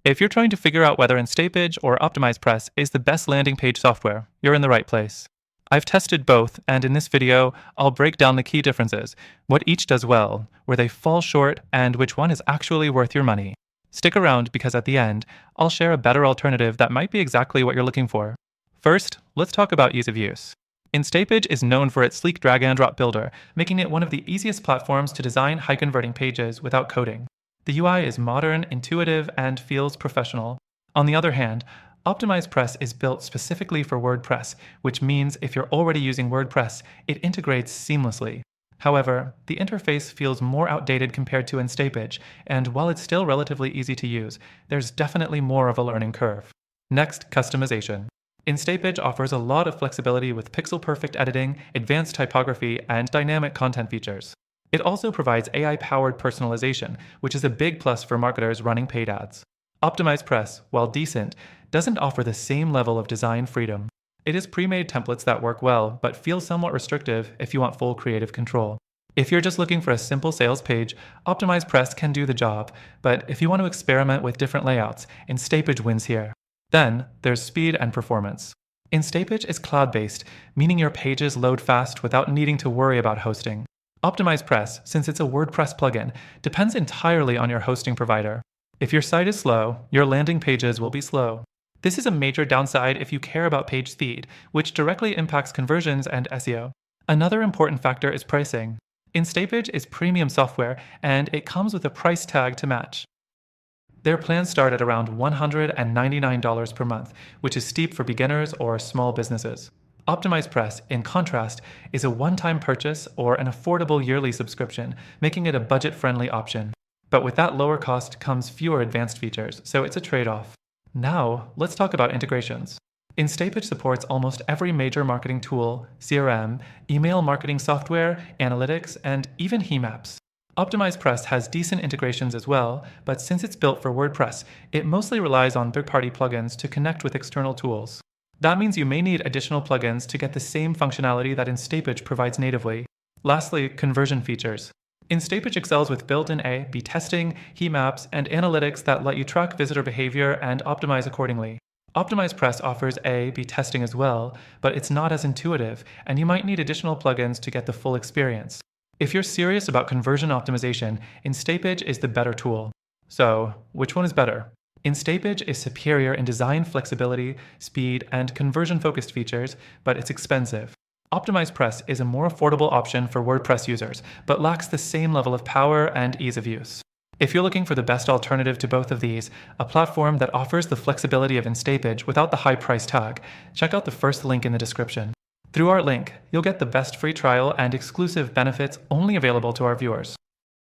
If you're trying to figure out whether Instapage or OptimizePress is the best landing page software, you're in the right place. I've tested both, and in this video, I'll break down the key differences, what each does well, where they fall short, and which one is actually worth your money. Stick around because at the end, I'll share a better alternative that might be exactly what you're looking for. First, let's talk about ease of use. Instapage is known for its sleek drag-and-drop builder, making it one of the easiest platforms to design high-converting pages without coding. The UI is modern, intuitive, and feels professional. On the other hand, OptimizePress is built specifically for WordPress, which means if you're already using WordPress, it integrates seamlessly. However, the interface feels more outdated compared to Instapage, and while it's still relatively easy to use, there's definitely more of a learning curve. Next, customization. Instapage offers a lot of flexibility with pixel-perfect editing, advanced typography, and dynamic content features. It also provides AI-powered personalization, which is a big plus for marketers running paid ads. OptimizePress, while decent, doesn't offer the same level of design freedom. It is pre-made templates that work well, but feel somewhat restrictive if you want full creative control. If you're just looking for a simple sales page, OptimizePress can do the job, but if you want to experiment with different layouts, Instapage wins here. Then, there's speed and performance. Instapage is cloud-based, meaning your pages load fast without needing to worry about hosting. OptimizePress, since it's a WordPress plugin, depends entirely on your hosting provider. If your site is slow, your landing pages will be slow. This is a major downside if you care about page speed, which directly impacts conversions and SEO. Another important factor is pricing. Instapage is premium software, and it comes with a price tag to match. Their plans start at around $199 per month, which is steep for beginners or small businesses. OptimizePress, in contrast, is a one-time purchase or an affordable yearly subscription, making it a budget-friendly option. But with that lower cost comes fewer advanced features, so it's a trade-off. Now, let's talk about integrations. Instapage supports almost every major marketing tool, CRM, email marketing software, analytics, and even heat maps. OptimizePress has decent integrations as well, but since it's built for WordPress, it mostly relies on third-party plugins to connect with external tools. That means you may need additional plugins to get the same functionality that Instapage provides natively. Lastly, conversion features. Instapage excels with built-in A/B testing, heat maps, and analytics that let you track visitor behavior and optimize accordingly. OptimizePress offers A/B testing as well, but it's not as intuitive, and you might need additional plugins to get the full experience. If you're serious about conversion optimization, Instapage is the better tool. So, which one is better? Instapage is superior in design flexibility, speed, and conversion-focused features, but it's expensive. OptimizePress is a more affordable option for WordPress users, but lacks the same level of power and ease of use. If you're looking for the best alternative to both of these, a platform that offers the flexibility of Instapage without the high price tag, check out the first link in the description. Through our link, you'll get the best free trial and exclusive benefits only available to our viewers.